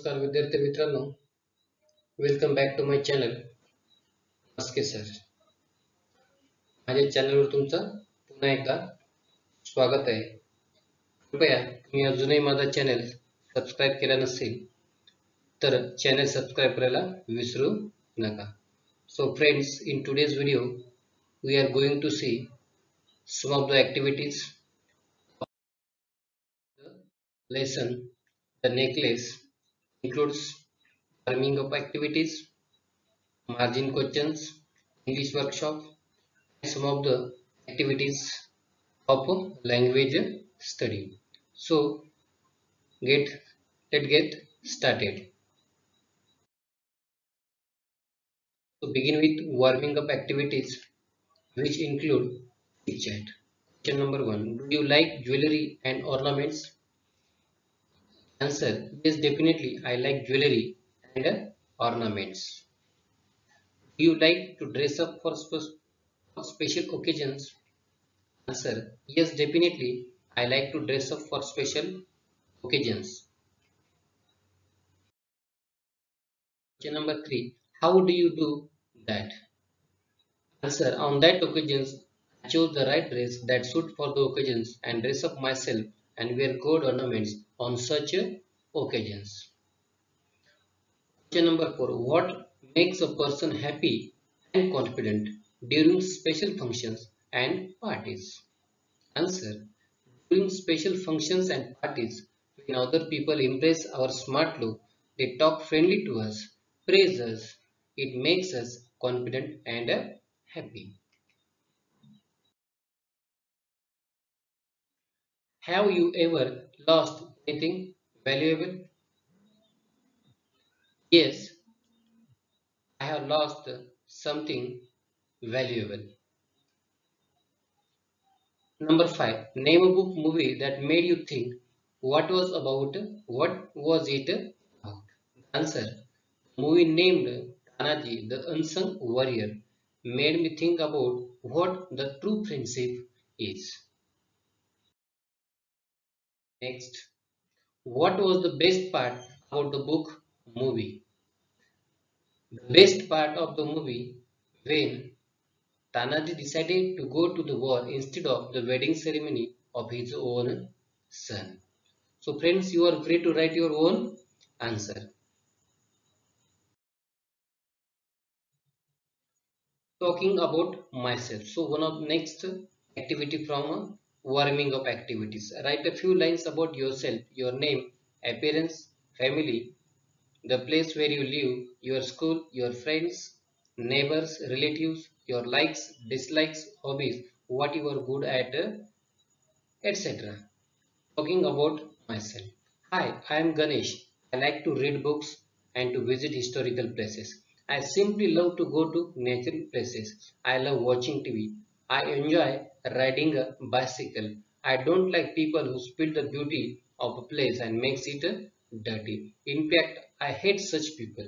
नमस्कार विद्यार्थी मित्रांनो, welcome back to my channel. नमस्ते सर. माझ्या चॅनलवर तुमचं पुन्हा एकदा स्वागत आहे. कृपया तुम्ही अजूनही माझा चॅनल सबस्क्राइब केला नसेल तर चॅनल सबस्क्राइब करायला विसरू नका. So friends, in today's video we are going to see some of the activities of the lesson. The necklace includes warming up activities, margin questions, English workshop, and some of the activities of language study. So let's get started. To begin with warming up activities, which include chit chat. Question number 1: do you like jewelry and ornaments? Answer: yes, definitely I like jewelry and ornaments. Do you like to dress up for special occasions? Answer: yes, definitely I like to dress up for special occasions. Question number 3: how do you do that? Answer: on that occasions I chose the right dress that suit for the occasions and dress up myself and wear gold ornaments on such occasions. Question number 4: what makes a person happy and confident during special functions and parties? Answer: during special functions and parties, when other people embrace our smart look, they talk friendly to us, praise us, it makes us confident and happy. Have you ever lost anything valuable? Yes, I have lost something valuable. Number 5. Name a book movie that made you think. What was it about? Answer: movie named Tanaji, the Unsung Warrior, made me think about what the true friendship is. Next, what was the best part about the book movie? The best part of the movie when Tanaji decided to go to the war instead of the wedding ceremony of his own son. So friends, you are free to write your own answer. Talking about myself. So one of next activity from warming up activities. Write a few lines about yourself, your name, appearance, family, the place where you live, your school, your friends, neighbors, relatives, your likes, dislikes, hobbies, what you are good at, etc. Talking about myself. Hi, I am Ganesh. I like to read books and to visit historical places. I simply love to go to natural places. I love watching TV. I enjoy riding a bicycle. I don't like people who spill the beauty of a place and makes it dirty. In fact, I hate such people.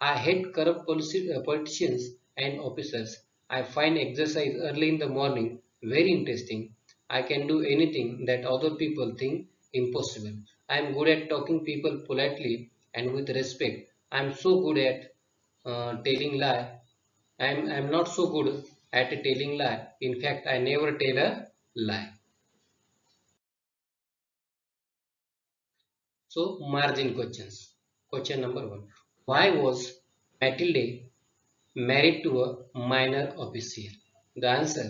I hate corrupt politicians and officers. I find exercise early in the morning very interesting. I can do anything that other people think impossible. I am good at talking people politely and with respect. I am so good at telling lie. I am not so good at telling lie. In fact, I never tell a lie. So margin questions. Question number 1. Why was Mathilde married to a minor officer? The answer: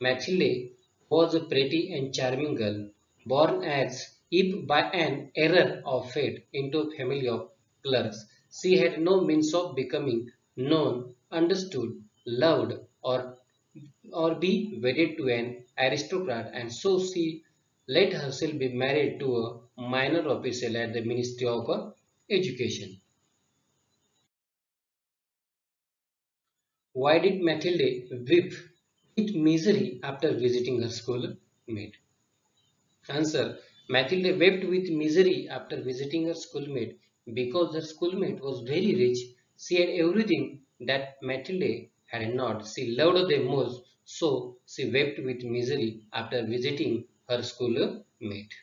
Mathilde was a pretty and charming girl, born as if by an error of fate into a family of clerks. She had no means of becoming known, understood, loved, or be wedded to an aristocrat, and so she let herself be married to a minor official at the Ministry of Education. Why did Mathilde weep with misery after visiting her schoolmate? Answer: Mathilde wept with misery after visiting her schoolmate because her schoolmate was very rich. She had everything that Mathilde had not. She loved them most, so she wept with misery after visiting her schoolmate.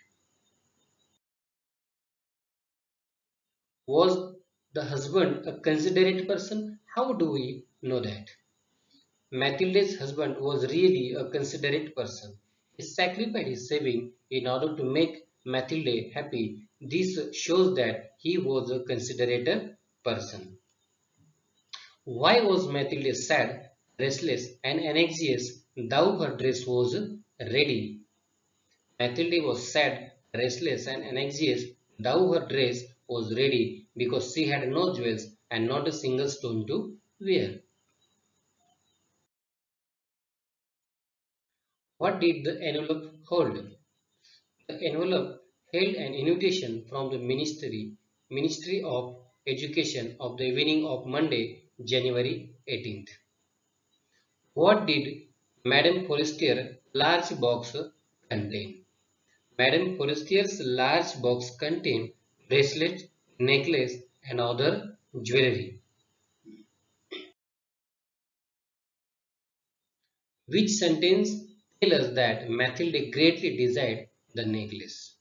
Was the husband a considerate person? How do we know that? Mathilde's husband was really a considerate person. He sacrificed his saving in order to make Mathilde happy. This shows that he was a considerate person. Why was Mathilde sad, restless, and anxious though her dress was ready? Mathilde was sad, restless, and anxious though her dress was ready because she had no jewels and not a single stone to wear. What did the envelope hold? The envelope held an invitation from the Ministry of Education of the evening of Monday, January 18th. What did Madame Forestier large box contain? Madame Forestier's large box contained bracelets, necklace, and other jewelry. Which sentence tells us that Mathilde greatly desired the necklace?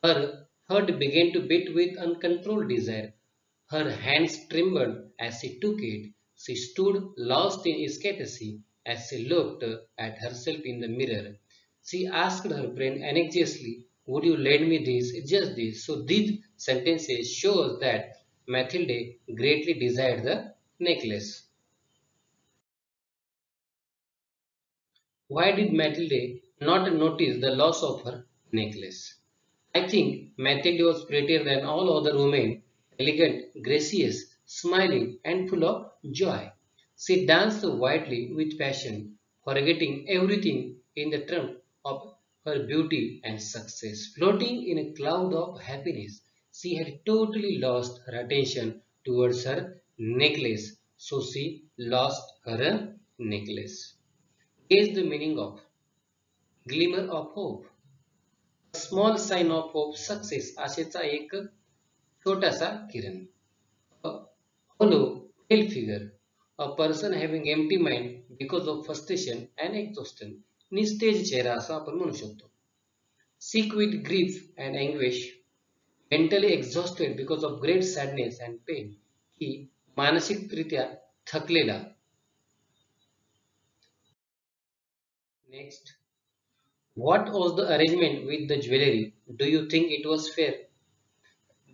Her heart began to beat with uncontrolled desire. Her hands trembled as she took it. She stood lost in ecstasy as she looked at herself in the mirror. She asked her friend anxiously, "Would you lend me this? Just this." So these sentences show us that Mathilde greatly desired the necklace. Why did Mathilde not notice the loss of her necklace? I think Mathilde was prettier than all other women, elegant, gracious, smiling, and full of joy. She danced wildly with passion, forgetting everything in the triumph of her beauty and success. Floating in a cloud of happiness, she had totally lost her attention towards her necklace, so she lost her necklace. Here's the meaning of glimmer of hope. A small sign of hope, success आशेचा एक छोटासा किरण. A hollow, pale figure. A person having empty mind because of frustration and exhaustion. निस्तेज चेहरा असं आपण म्हणू शकतो. Sick with grief and anguish. Mentally exhausted because of great sadness and pain. की मानसिकरित्या थकलेला. Next. What was the arrangement with the jewelry? Do you think it was fair?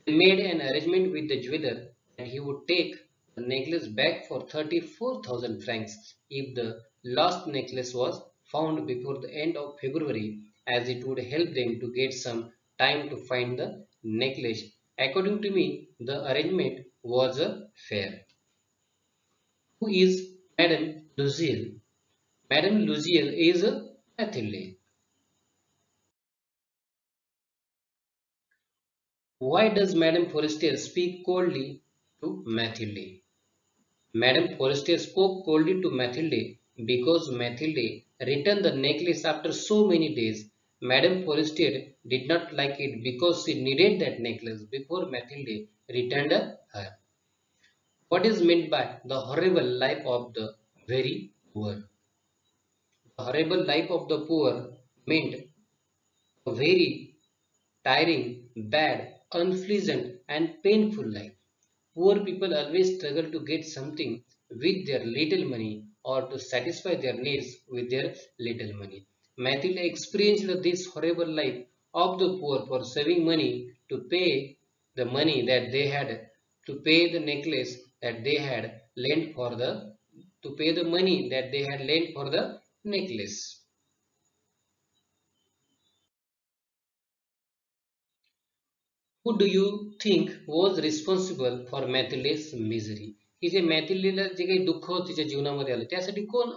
They made an arrangement with the jeweler that he would take the necklace back for 34,000 francs if the lost necklace was found before the end of February, as it would help them to get some time to find the necklace. According to me, the arrangement was fair. Who is Madame Luziel? Madame Luziel is Mathilde. Why does Madame Forestier speak coldly to Mathilde? Madame Forestier spoke coldly to Mathilde because Mathilde returned the necklace after so many days. Madame Forestier did not like it because she needed that necklace before Mathilde returned her. What is meant by the horrible life of the very poor? The horrible life of the poor meant a very tiring, bad, unpleasant, and painful life. Poor people always struggle to get something with their little money or to satisfy their needs with their little money. Mathilde experienced this horrible life of the poor for saving money to pay the money that they had, to pay the necklace that they had lent for the, to pay the money that they had lent for the necklace. Who do you think was responsible for Mathilde's misery? की जे मॅथिल्डीला जे काही दुःख तिच्या जीवनामध्ये आलं त्यासाठी कोण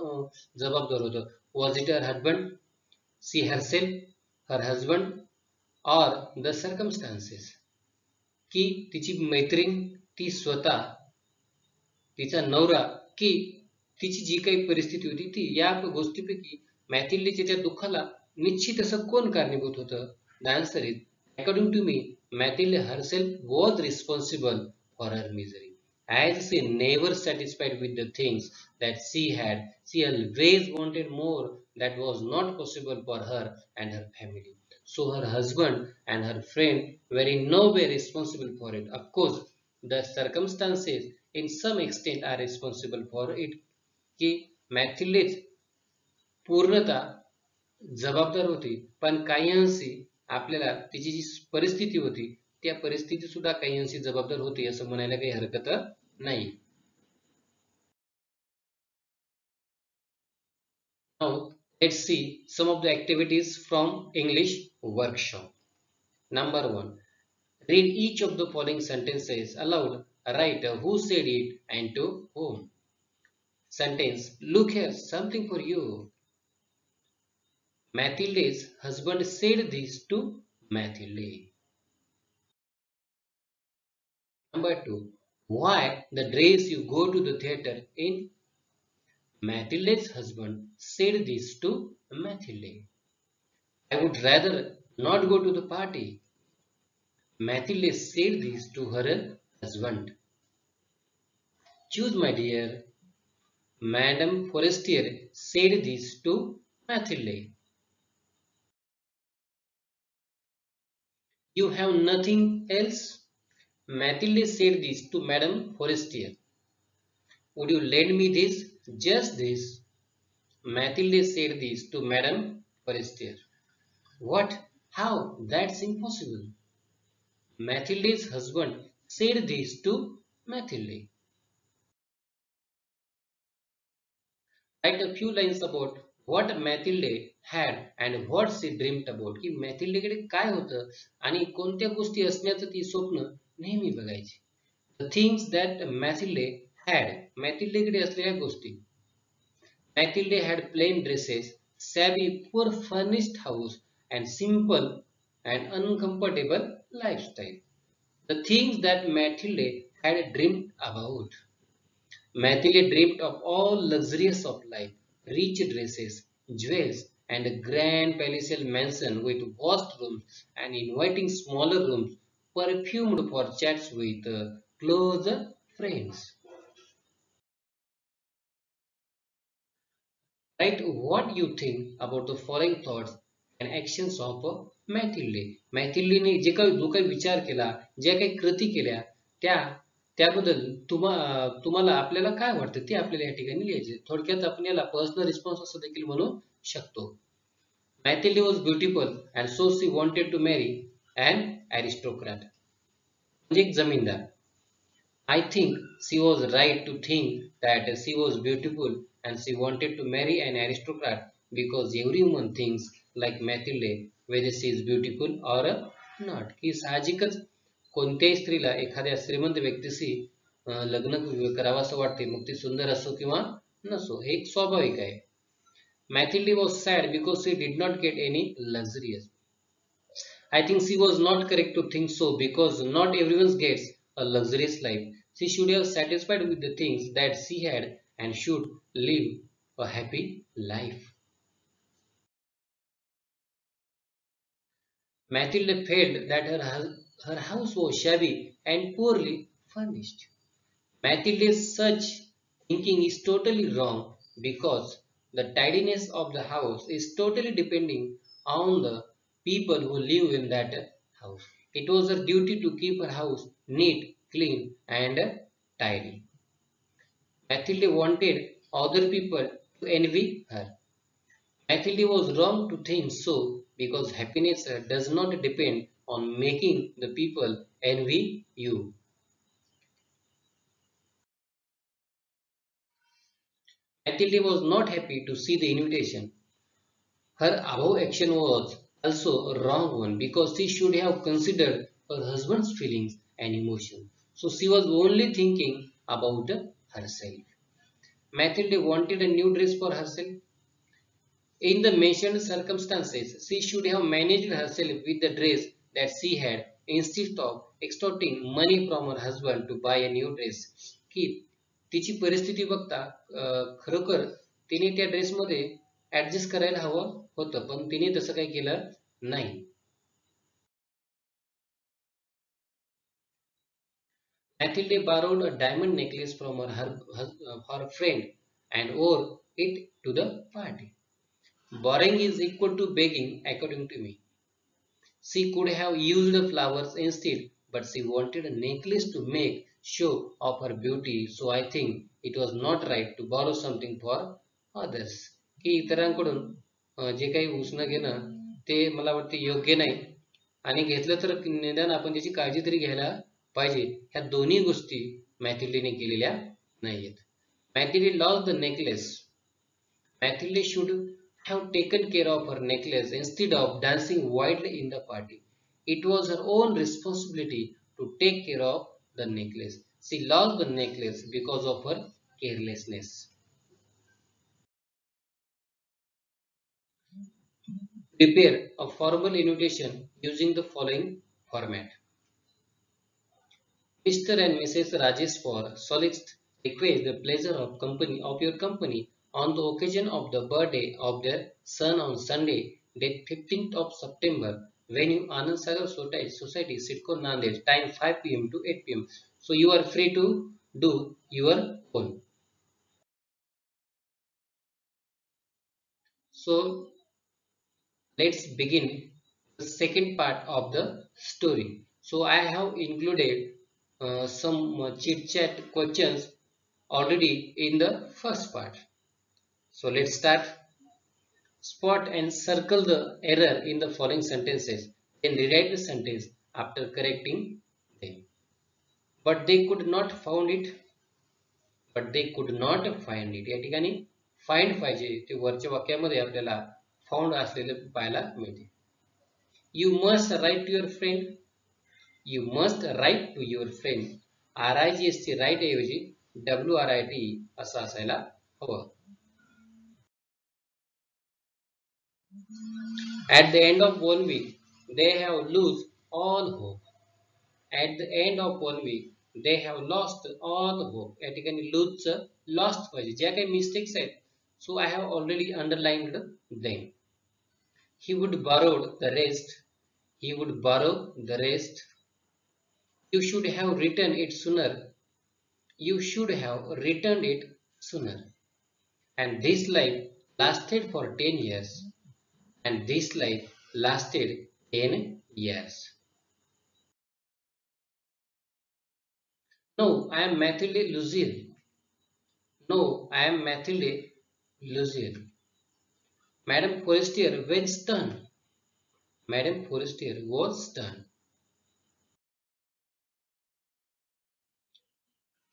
जबाबदार होतं? Was it her husband, she herself, her husband, or the circumstances? की तिची मैत्रीण, ती स्वतः, तिचा नवरा, की तिची जी काही परिस्थिती होती ती, या गोष्टीपैकी मॅथिल्डीच्या त्या दुःखाला निश्चित असं कोण कारणीभूत होतं? The answer is, according to me, Mathilde herself was responsible for her misery. As she never satisfied with the things that she had, she always wanted more that was not possible for her and her family. So her husband and her friend were in no way responsible for it. Of course, the circumstances in some extent are responsible for it की मॅथिल्डेच पूर्णतः जबाबदार होती पण काही अंशी आपल्याला तिची जी परिस्थिती होती त्या परिस्थिती सुद्धा काही अंशी जबाबदार होती असं म्हणायला काही हरकत नाही. Now let's see some of the activities from English workshop. Number 1. Read each of the following sentences aloud. Write who said it and to whom. Sentence. Look here, something for you. Mathilde's husband said this to Mathilde. Number 2. Why the dress you go to the theater in? Mathilde's husband said this to Mathilde. I would rather not go to the party. Mathilde said this to her husband. Choose, my dear. Madame Forestier said this to Mathilde. You have nothing else? Mathilde said this to Madame Forestier. Would you lend me this? Just this. Mathilde said this to Madame Forestier. What? How? That's impossible. Mathilde's husband said this to Mathilde. Write a few lines about what Mathilde had and what she dreamed about. की मॅथिल्डेकडे काय होतं आणि कोणत्या गोष्टी असण्याचं ती स्वप्न नेहमी बघायची. The things that Mathilde had. मॅथिल्डेकडे असलेल्या गोष्टी. Mathilde had plain dresses, shabby, poor furnished house, and simple and uncomfortable lifestyle. The things that Mathilde had dreamed about. Mathilde dreamed of all luxuries of life, rich dresses, jewels, and a grand palatial mansion with vast rooms and inviting smaller rooms, perfumed for chats with close friends. Write what you think about the following thoughts and actions of Mathilde. मॅथिल्डेने जो काही विचार केला, ज्या काही कृती केल्या, त्याबद्दल तुम्हाला आपल्याला काय वाटतं ते आपल्याला या ठिकाणी लिहायचे. थोडक्यात आपण याला पर्सनल रिस्पॉन्स असं देखील म्हणू शकतो. Mathilde was beautiful and so she wanted to marry an aristocrat. म्हणजे एक zamindar. I think she was right to think that she was beautiful and she wanted to marry an aristocrat because every woman thinks like Mathilde whether she is beautiful or not. की साहजिकच कोणत्याही स्त्रीला एखाद्या श्रीमंत व्यक्तीशी लग्न करावं असं वाटते, मग ती सुंदर असो किंवा नसो, हे एक स्वाभाविक आहे. Mathilde was sad because she did not get any luxurious. I think she was not correct to think so because not everyone gets a luxurious life. She should have satisfied with the things that she had and should live a happy life. Mathilde felt that her house was shabby and poorly furnished. Mathilde's such thinking is totally wrong because the tidiness of the house is totally depending on the people who live in that house. It was her duty to keep her house neat, clean, and tidy. Mathilde wanted other people to envy her. Mathilde was wrong to think so because happiness does not depend on making the people envy you. Mathilde was not happy to see the invitation. Her above action was also a wrong one because she should have considered her husband's feelings and emotions. So she was only thinking about herself. Mathilde wanted a new dress for herself. In the mentioned circumstances, she should have managed herself with the dress that she had instead of extorting money from her husband to buy a new dress. की तिची परिस्थिती बघता खरोखर तिने त्या ड्रेसमध्ये adjust करायला हवं होतं, पण तिने तसं काही केलं नाही. Mathilde borrowed a diamond necklace from her friend and wore it to the party. Borrowing is equal to begging, according to me. She could have used flowers instead, but she wanted a necklace to make show of her beauty, so I think it was not right to borrow something for others. की इतरांकडून जे काही उसणं घेणं ते मला वाटते योग्य नाही आणि घेतलं तर निदान आपण त्याची काळजी तरी घ्यायला पाहिजे. ह्या दोन्ही गोष्टी मॅथिल्डेने केलेल्या नाहीयेत. Mathilde lost the necklace. Mathilde should have taken care of her necklace instead of dancing wildly in the party. It was her own responsibility to take care of the necklace. She lost the necklace because of her carelessness. Prepare a formal invitation using the following format. Mr. and Mrs. Rajesh for solicit request the pleasure of your company on the occasion of the birthday of their son on Sunday, date 15th of September, venue Anand Sagar Society, Sidco Nanded, time 5 p.m. to 8 p.m. So you are free to do your own. So let's begin the second part of the story. So I have included some chit chat questions already in the first part. So let's start. Spot and circle the error in the following sentences. Then rewrite the sentence after correcting them. But they could not found it. But they could not find it. या ठिकाणी find पाहिजे. ते वरच्या वाक्यामध्ये आपल्याला found असलेलं पाहायला मिळते. You must write to your friend. You must write to your friend. RIGST write ऐवजी WRIT असं असायला हवं. At the end of 1 week, they have lost all hope. At the end of 1 week, they have lost all hope. या ठिकाणी lose lost पाहिजे. ज्या काही mistakes आहेत, so I have already underlined them. He would borrow the rest. He would borrow the rest. You should have written it sooner. You should have written it sooner. And this life lasted for 10 years. And this life lasted 10 years. No, I am Mathilde Luzier. No, I am Mathilde Luzier. Madame Forestier was stunned. Madame Forestier was stunned.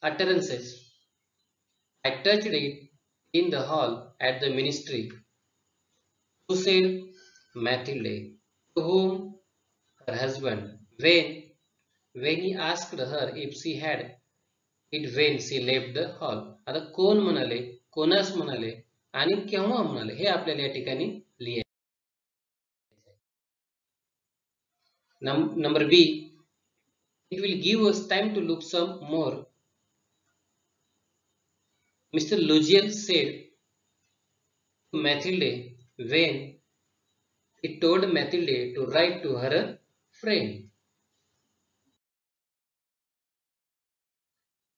Utterances. I touched it in the hall at the ministry. Who said? Mathilde. To whom? Her husband. When he asked her if she had it when she left the hall. आता कोण म्हणाले, कोणास म्हणाले आणि केव्हा म्हणाले हे आपल्याला या ठिकाणी लिहायचे. Number B. It will give us time to look some more. Mr. Luzier said to Mathilde when he told Mathilde to write to her friend.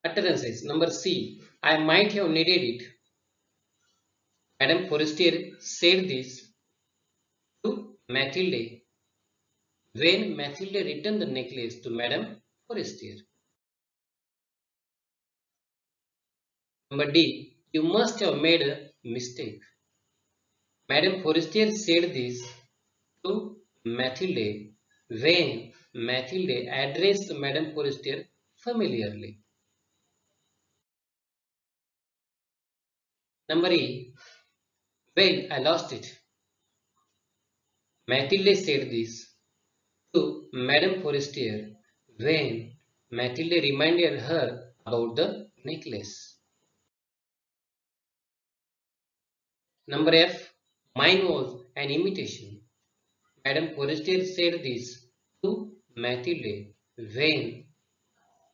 Utterances. Number C. I might have needed it. Madame Forestier said this to Mathilde when Mathilde returned the necklace to Madame Forestier. Number D. You must have made a mistake. Madame Forestier said this to Mathilde when Mathilde addressed Madame Forestier familiarly. Number E. Well, I lost it. Mathilde said this to Madame Forestier when Mathilde reminded her about the necklace. Number F. Mine was an imitation. Madame Forestier said this to Mathilde when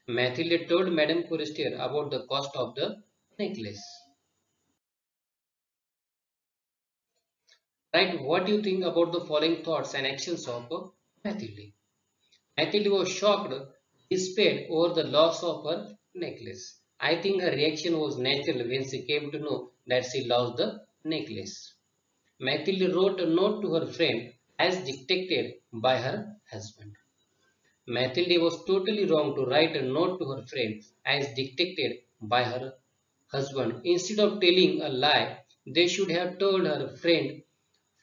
Mathilde told Madame Forestier about the cost of the necklace. Write what you think about the following thoughts and actions of Mathilde. Mathilde was shocked, despaired over the loss of her necklace. I think her reaction was natural when she came to know that she lost the necklace. Mathilde wrote a note to her friend as dictated by her husband. Mathilde was totally wrong to write a note to her friend as dictated by her husband. Instead of telling a lie, they should have told her friend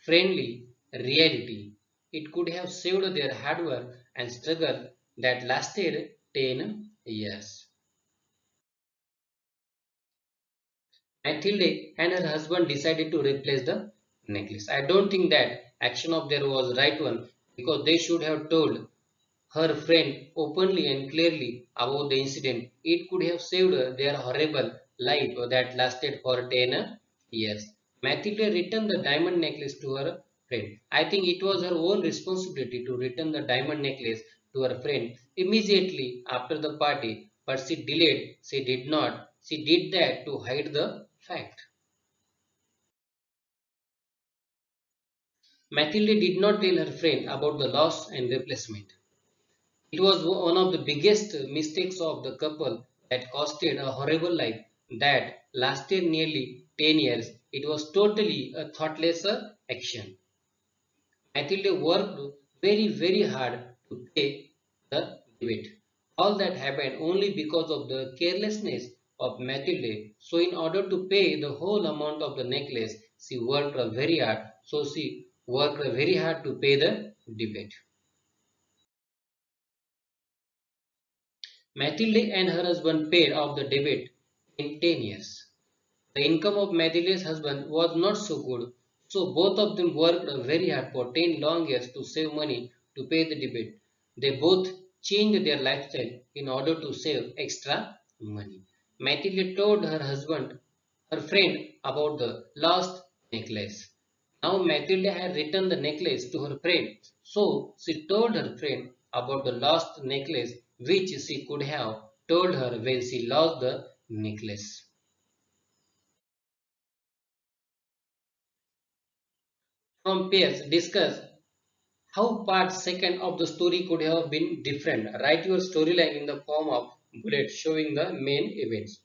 friendly reality. It could have saved their hard work and struggle that lasted 10 years. Mathilde and her husband decided to replace the necklace. I don't think that action of theirs was right one because they should have told her friend openly and clearly about the incident. It could have saved their horrible life that lasted for 10 years. Mathilde returned the diamond necklace to her friend. I think it was her own responsibility to return the diamond necklace to her friend immediately after the party, but she delayed. She did not. She did that to hide the fact. Mathilde did not tell her friend about the loss and replacement. It was one of the biggest mistakes of the couple that costed a horrible life that lasted nearly 10 years. It was totally a thoughtless action. Mathilde worked very hard to pay the debt. All that happened only because of the carelessness of Mathilde. So in order to pay the whole amount of the necklace, she worked very hard. So she worked very hard to pay the debt. Mathilde and her husband paid off the debt in 10 years. The income of Mathilde's husband was not so good, so both of them worked very hard for 10 long years to save money to pay the debt. They both changed their lifestyle in order to save extra money. Mathilde told her husband, her friend, about the lost necklace. Now Mathilde had returned the necklace to her friend, so she told her friend about the lost necklace which she could have told her when she lost the necklace. From pairs, discuss how part second of the story could have been different. Write your storyline in the form of bullet showing the main events.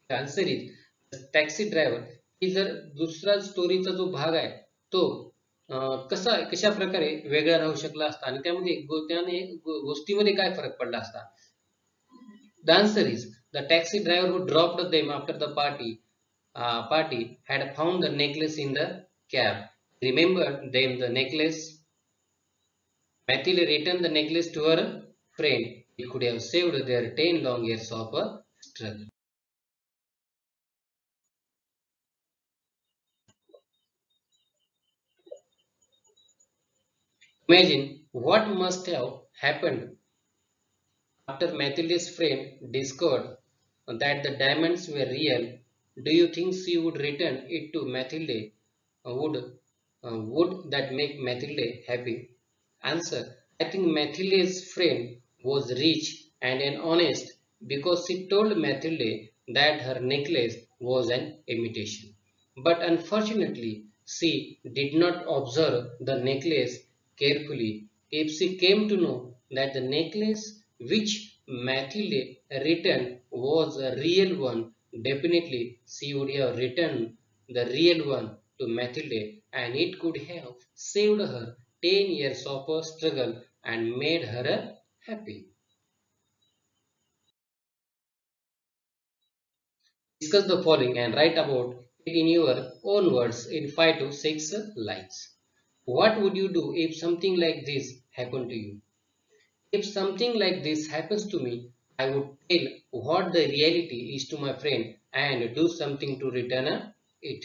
The answer is the taxi driver ही जर दुसरा स्टोरीचा जो भाग आहे तो कशा प्रकारे वेगळा राहू शकला असता आणि त्यामध्ये त्याने गोष्टीमध्ये काय फरक पडला असता. The answer is the taxi driver who dropped them after the party had found the necklace in the cab. Remembered them the necklace. Mathilde returned the necklace to her friend. It could have saved their 10 long years of struggle. Imagine what must have happened after Mathilde's friend discovered that the diamonds were real. Do you think she would return it to Mathilde? Would that make Mathilde happy? Answer. I think Mathilde's friend was rich and an honest because she told Mathilde that her necklace was an imitation. But unfortunately, she did not observe the necklace carefully. If she came to know that the necklace which Mathilde returned was a real one, definitely she would have returned the real one to Mathilde and it could have saved her 10 years of her struggle and made her happy. Discuss the following and write about it in your own words in 5 to 6 lines. What would you do if something like this happened to you? If something like this happens to me, I would tell what the reality is to my friend and do something to return it.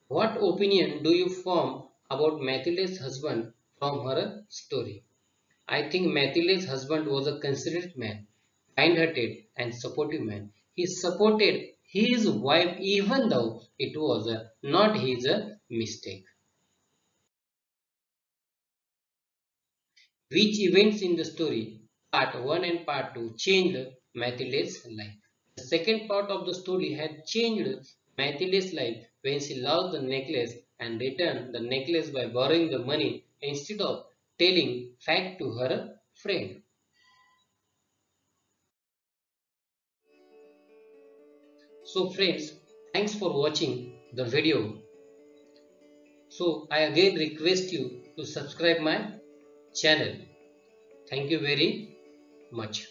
What opinion do you form about Mathilde's husband from her story? I think Mathilde's husband was a considerate man, kind-hearted and supportive man. He supported his wife even though it was not his mistake. Which events in the story, part 1 and part 2, changed Mathilde's life? The second part of the story had changed Mathilde's life when she lost the necklace and returned the necklace by borrowing the money instead of telling fact to her friend. So friends, thanks for watching the video. So I again request you to subscribe my channel. Thank you very much.